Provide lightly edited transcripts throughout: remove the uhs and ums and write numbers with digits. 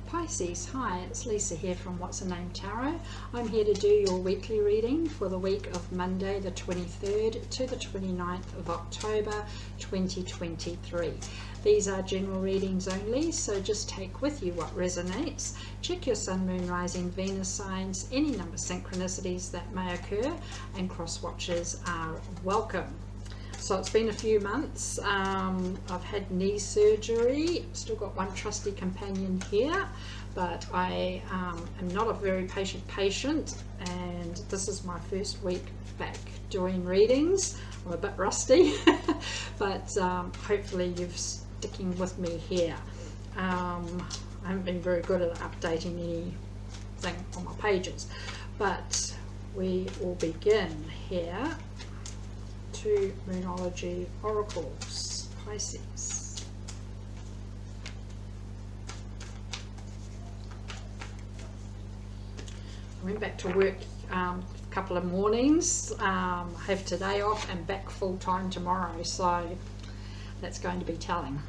Pisces, hi, it's Lisa here from What's Her Name Tarot. I'm here to do your weekly reading for the week of Monday the 23rd to the 29th of October 2023. These are general readings only, so just take with you what resonates. Check your Sun, Moon, Rising, Venus signs, any number synchronicities that may occur, and cross watches are welcome. So it's been a few months. I've had knee surgery, still got one trusty companion here, but I am not a very patient, and this is my first week back doing readings. I'm a bit rusty, but hopefully you're sticking with me here. I haven't been very good at updating anything on my pages, but we will begin here. To Moonology Oracles, Pisces. I went back to work a couple of mornings, have today off and back full time tomorrow, so that's going to be telling.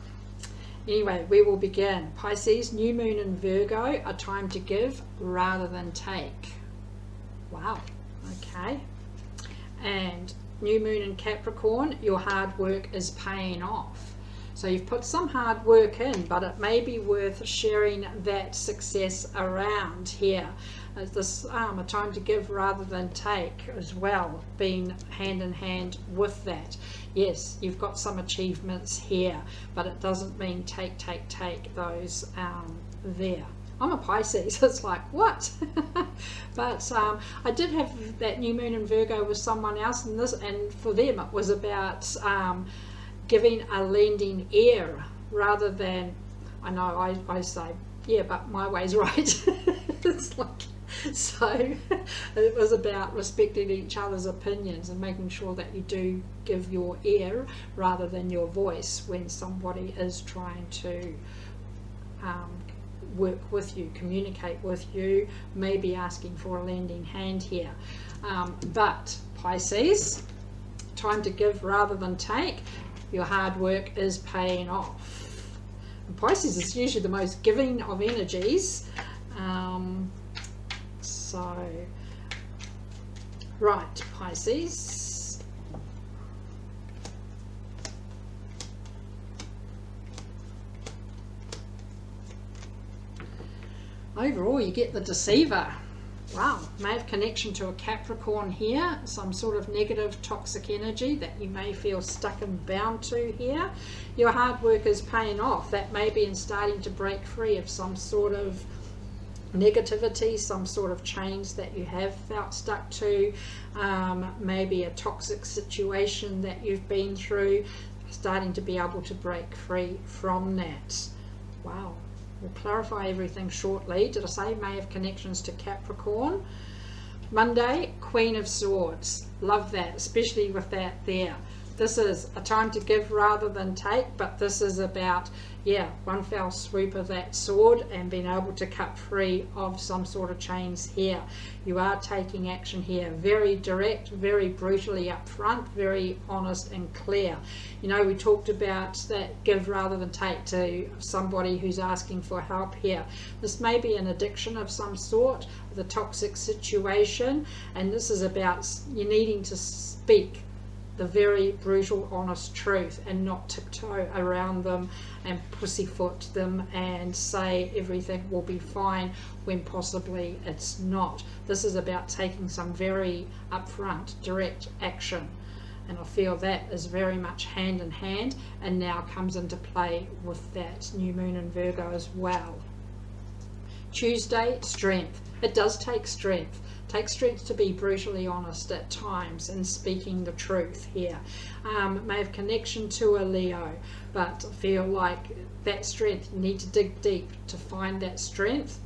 Anyway, we will begin. Pisces, new moon in Virgo, a time to give rather than take. Wow, okay. And new moon in Capricorn, your hard work is paying off. So you've put some hard work in, but it may be worth sharing that success around here. This a time to give rather than take as well, being hand in hand with that. Yes, you've got some achievements here, but it doesn't mean take those there. I'm a Pisces, it's like, what? But I did have that new moon in Virgo with someone else, and for them it was about giving a lending ear rather than, I know I say, yeah, but my way's right. It's like, so it was about respecting each other's opinions and making sure that you do give your ear rather than your voice when somebody is trying to work with you, communicate with you, maybe asking for a lending hand here. But Pisces, time to give rather than take. Your hard work is paying off. And Pisces is usually the most giving of energies. Right, Pisces. Overall, you get the Deceiver. Wow, may have connection to a Capricorn here, some sort of negative toxic energy that you may feel stuck and bound to here. Your hard work is paying off. That may be in starting to break free of some sort of negativity, some sort of chains that you have felt stuck to, maybe a toxic situation that you've been through, starting to be able to break free from that. Wow. We'll clarify everything shortly. Did I say may have connections to Capricorn? Monday, Queen of Swords. Love that, especially with that there. This is a time to give rather than take, but this is about, yeah, one fell swoop of that sword and being able to cut free of some sort of chains here. You are taking action here, very direct, very brutally upfront, very honest and clear. You know, we talked about that give rather than take to somebody who's asking for help here. This may be an addiction of some sort, the toxic situation, and this is about you needing to speak the very brutal, honest truth and not tiptoe around them and pussyfoot them and say everything will be fine when possibly it's not. This is about taking some very upfront, direct action. And I feel that is very much hand in hand and now comes into play with that new moon in Virgo as well. Tuesday, strength. It does take strength. Take strength to be brutally honest at times and speaking the truth here. May have connection to a Leo, but I feel like that strength, you need to dig deep to find that strength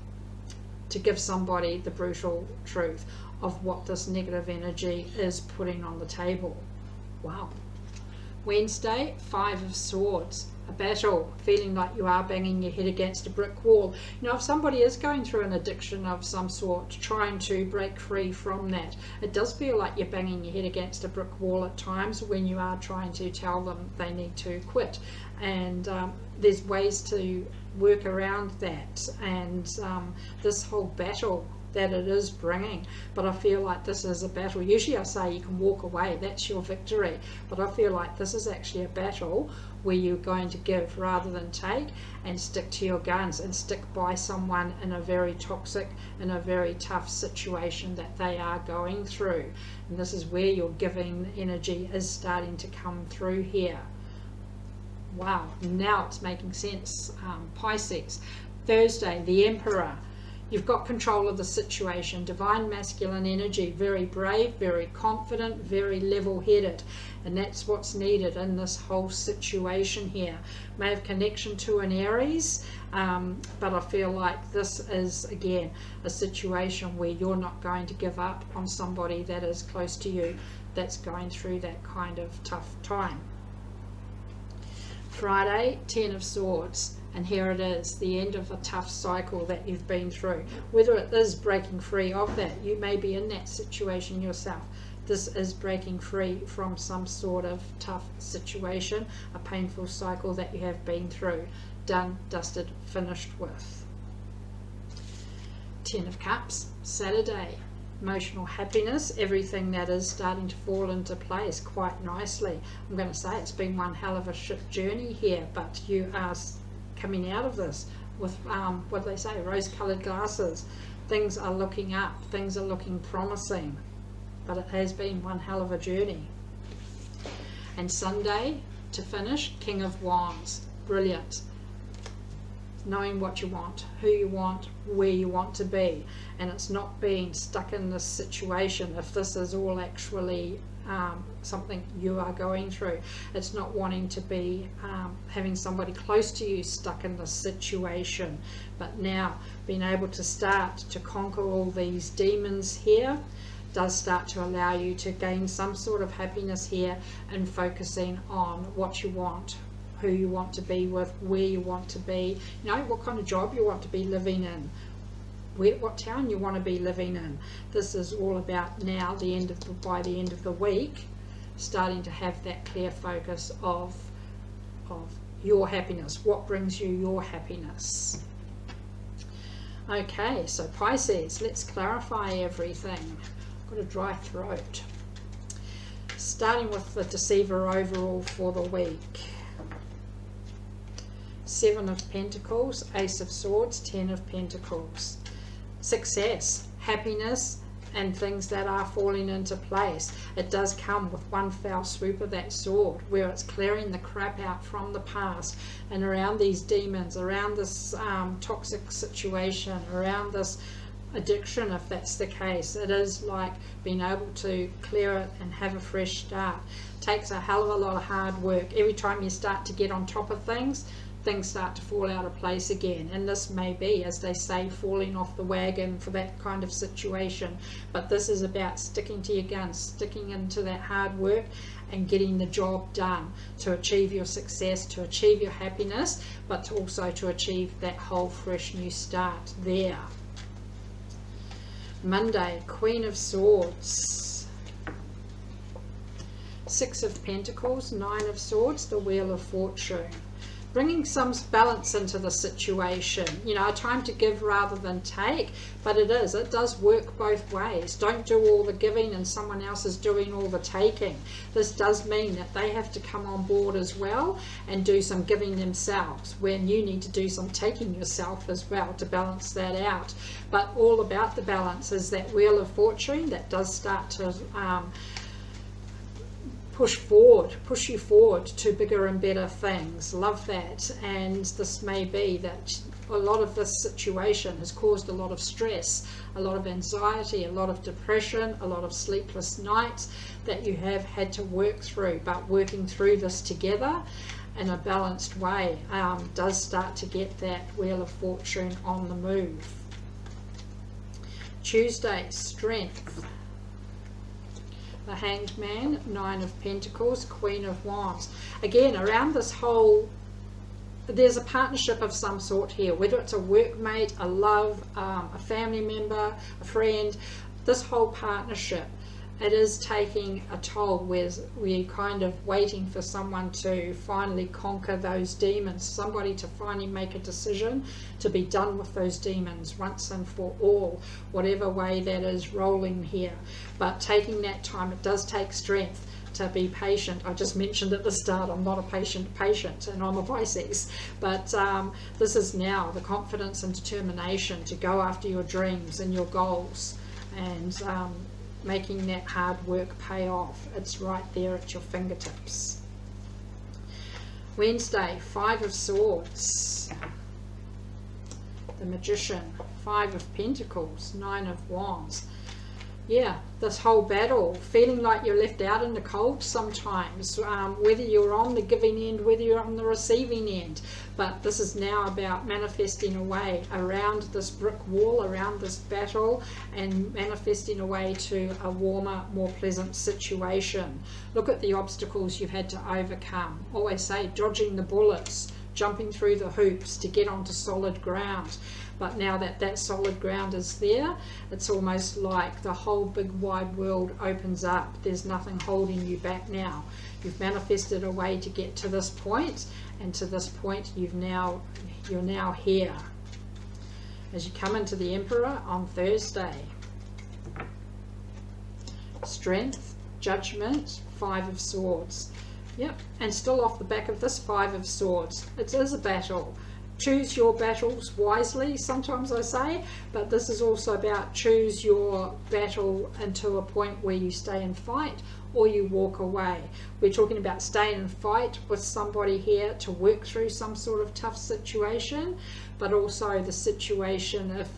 to give somebody the brutal truth of what this negative energy is putting on the table. Wow. Wednesday, Five of Swords. A battle, feeling like you are banging your head against a brick wall. You know, if somebody is going through an addiction of some sort, trying to break free from that, it does feel like you're banging your head against a brick wall at times when you are trying to tell them they need to quit. And there's ways to work around that, and this whole battle that it is bringing. But I feel like this is a battle. Usually I say you can walk away, that's your victory, but I feel like this is actually a battle where you're going to give rather than take, and stick to your guns and stick by someone in a very toxic, in a very tough situation that they are going through. And this is where your giving energy is starting to come through here. Wow, now it's making sense. Pisces, Thursday, the Emperor. You've got control of the situation, divine masculine energy, very brave, very confident, very level-headed, and that's what's needed in this whole situation here. May have connection to an Aries, but I feel like this is, again, a situation where you're not going to give up on somebody that is close to you, that's going through that kind of tough time. Friday, 10 of Swords. And here it is, the end of a tough cycle that you've been through. Whether it is breaking free of that, you may be in that situation yourself. This is breaking free from some sort of tough situation, a painful cycle that you have been through. Done, dusted, finished with. 10 of Cups, Saturday. Emotional happiness, everything that is starting to fall into place quite nicely. I'm going to say it's been one hell of a shit journey here, but you are coming out of this with what do they say, rose-colored glasses. Things are looking up, things are looking promising, but it has been one hell of a journey. And Sunday to finish, King of Wands. Brilliant. Knowing what you want, who you want, where you want to be, and it's not being stuck in this situation. If this is all actually something you are going through, it's not wanting to be having somebody close to you stuck in this situation, but now being able to start to conquer all these demons here does start to allow you to gain some sort of happiness here, and focusing on what you want, who you want to be with, where you want to be, you know, what kind of job you want to be living in, what town you want to be living in. This is all about now, by the end of the week, starting to have that clear focus of your happiness, what brings you your happiness. Okay, so Pisces, let's clarify everything. I've got a dry throat. Starting with the Deceiver overall for the week. 7 of Pentacles, Ace of Swords, 10 of Pentacles. Success, happiness, and things that are falling into place. It does come with one foul swoop of that sword, where it's clearing the crap out from the past, and around these demons, around this toxic situation, around this addiction, if that's the case. It is like being able to clear it and have a fresh start. Takes a hell of a lot of hard work. Every time you start to get on top of things, things start to fall out of place again, and this may be, as they say, falling off the wagon for that kind of situation. But this is about sticking to your guns, sticking into that hard work and getting the job done to achieve your success, to achieve your happiness, but also to achieve that whole fresh new start there. Monday, Queen of Swords, 6 of Pentacles, 9 of Swords, the Wheel of Fortune. Bringing some balance into the situation, you know, a time to give rather than take, but it does work both ways. Don't do all the giving and someone else is doing all the taking. This does mean that they have to come on board as well and do some giving themselves, when you need to do some taking yourself as well to balance that out. But all about the balance is that Wheel of Fortune that does start to push you forward to bigger and better things. Love that. And this may be that a lot of this situation has caused a lot of stress, a lot of anxiety, a lot of depression, a lot of sleepless nights that you have had to work through. But working through this together in a balanced way does start to get that Wheel of Fortune on the move. Tuesday, Strength. The Hanged Man, 9 of Pentacles, Queen of Wands. Again, around this whole, there's a partnership of some sort here, whether it's a workmate, a love, a family member, a friend. This whole partnership it is taking a toll, where we're kind of waiting for someone to finally conquer those demons, somebody to finally make a decision to be done with those demons once and for all, whatever way that is rolling here. But taking that time, it does take strength to be patient. I just mentioned at the start, I'm not a patient, and I'm a Pisces, but this is now the confidence and determination to go after your dreams and your goals, and making that hard work pay off. It's right there at your fingertips. Wednesday, 5 of Swords, the Magician, 5 of Pentacles, 9 of Wands. Yeah, this whole battle, feeling like you're left out in the cold sometimes, whether you're on the giving end, whether you're on the receiving end. But this is now about manifesting a way around this brick wall, around this battle, and manifesting a way to a warmer, more pleasant situation. Look at the obstacles you've had to overcome. Always say, dodging the bullets, jumping through the hoops to get onto solid ground. But now that that solid ground is there, it's almost like the whole big wide world opens up. There's nothing holding you back now. You've manifested a way to get to this point, and to this point you're now here. As you come into the Emperor on Thursday, Strength, Judgment, 5 of Swords. Yep, and still off the back of this 5 of Swords, it is a battle. Choose your battles wisely, sometimes I say, but this is also about choose your battle into a point where you stay and fight, or you walk away. We're talking about staying and fight with somebody here to work through some sort of tough situation, but also the situation if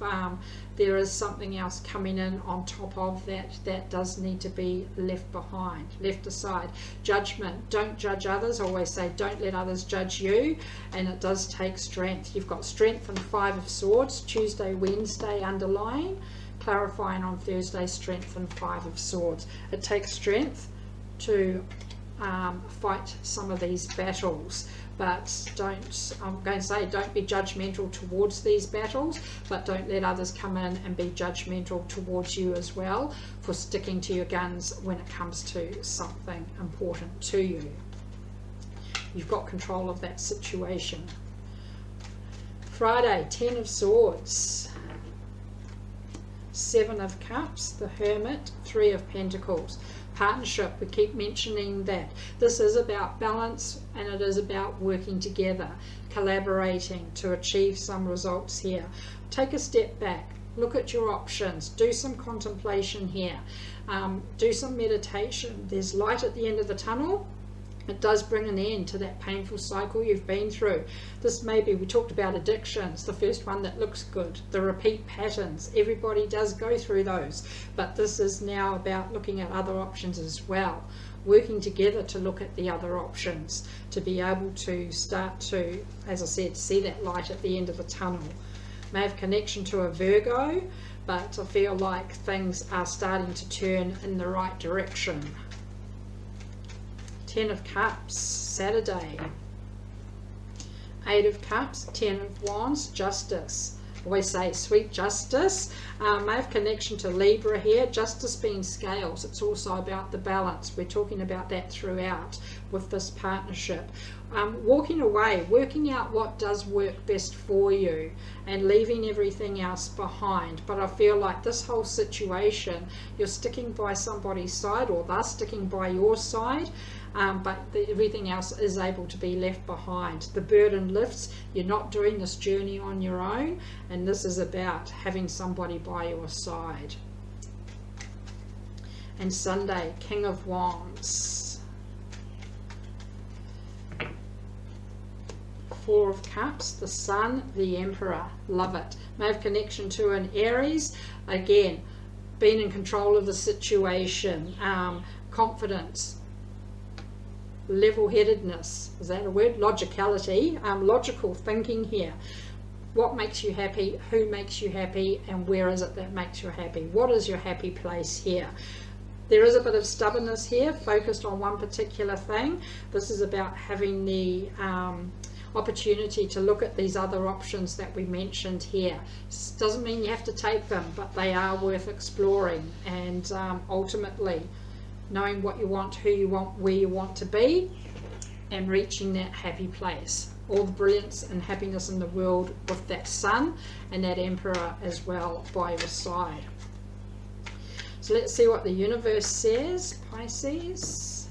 there is something else coming in on top of that does need to be left behind, left aside. Judgment, don't judge others. I always say don't let others judge you, and it does take strength. You've got Strength and 5 of Swords, Tuesday, Wednesday underlying, clarifying on Thursday, Strength and 5 of Swords. It takes strength to fight some of these battles, but I'm going to say don't be judgmental towards these battles, but don't let others come in and be judgmental towards you as well for sticking to your guns when it comes to something important to you. You've got control of that situation. Friday, 10 of Swords, 7 of Cups, the Hermit, 3 of Pentacles. Partnership, we keep mentioning that. This is about balance, and it is about working together, collaborating to achieve some results here. Take a step back, look at your options, do some contemplation here, do some meditation. There's light at the end of the tunnel. It does bring an end to that painful cycle you've been through. This maybe, we talked about addictions, the first one that looks good, the repeat patterns. Everybody does go through those, but this is now about looking at other options as well, working together to look at the other options, to be able to start to, as I said, see that light at the end of the tunnel. May have connection to a Virgo, but I feel like things are starting to turn in the right direction. 10 of Cups, Saturday. 8 of Cups, 10 of Wands, Justice. Always say sweet justice. May have connection to Libra here. Justice being scales. It's also about the balance. We're talking about that throughout with this partnership. Walking away, working out what does work best for you, and leaving everything else behind. But I feel like this whole situation, you're sticking by somebody's side, or they're sticking by your side. But everything else is able to be left behind. The burden lifts. You're not doing this journey on your own, and this is about having somebody by your side. And Sunday, King of Wands, 4 of Cups, the Sun, the Emperor. Love it. May have connection to an Aries. Again, being in control of the situation, confidence, level-headedness, is that a word? Logicality, logical thinking here. What makes you happy, who makes you happy, and where is it that makes you happy? What is your happy place here? There is a bit of stubbornness here, focused on one particular thing. This is about having the opportunity to look at these other options that we mentioned here. Doesn't mean you have to take them, but they are worth exploring, and ultimately knowing what you want, who you want, where you want to be, and reaching that happy place. All the brilliance and happiness in the world with that Sun and that Emperor as well by your side. So let's see what the universe says, Pisces.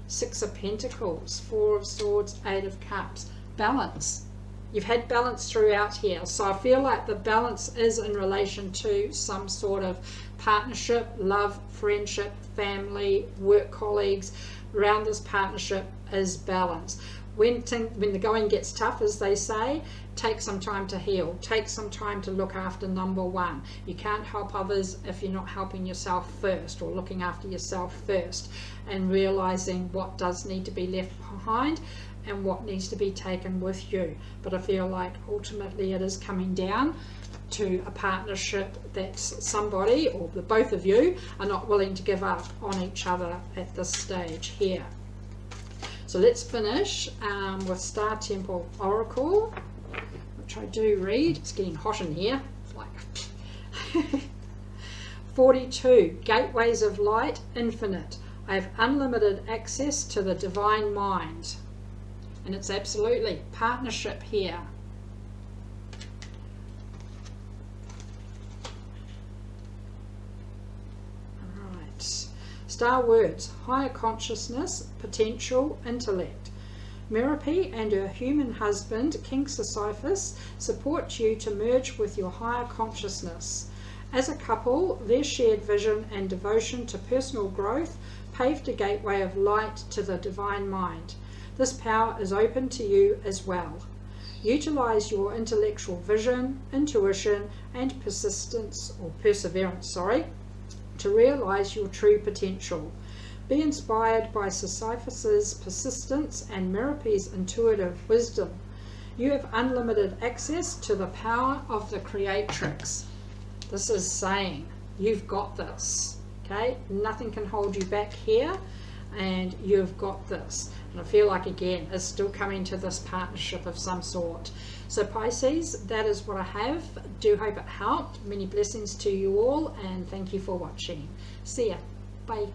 6 of Pentacles, 4 of Swords, 8 of Cups. Balance. You've had balance throughout here. So I feel like the balance is in relation to some sort of partnership, love, friendship, family, work colleagues. Around this partnership is balance. When the going gets tough, as they say, take some time to heal. Take some time to look after number one. You can't help others if you're not helping yourself first, or looking after yourself first, and realizing what does need to be left behind and what needs to be taken with you. But I feel like ultimately it is coming down to a partnership that somebody, or the both of you, are not willing to give up on each other at this stage here. So let's finish with Star Temple Oracle, which I do read. It's getting hot in here. It's like 42, Gateways of Light, Infinite. I have unlimited access to the Divine Mind. And it's absolutely partnership here. Star words, higher consciousness, potential, intellect. Merope and her human husband, King Sisyphus, support you to merge with your higher consciousness. As a couple, their shared vision and devotion to personal growth paved a gateway of light to the divine mind. This power is open to you as well. Utilize your intellectual vision, intuition, and perseverance, to realize your true potential. Be inspired by Sisyphus's persistence and Merope's intuitive wisdom. You have unlimited access to the power of the Creatrix. This is saying you've got this, okay? Nothing can hold you back here, and you've got this. And I feel like, again, it's still coming to this partnership of some sort. So Pisces, that is what I have. Do hope it helped. Many blessings to you all, and thank you for watching. See ya. Bye.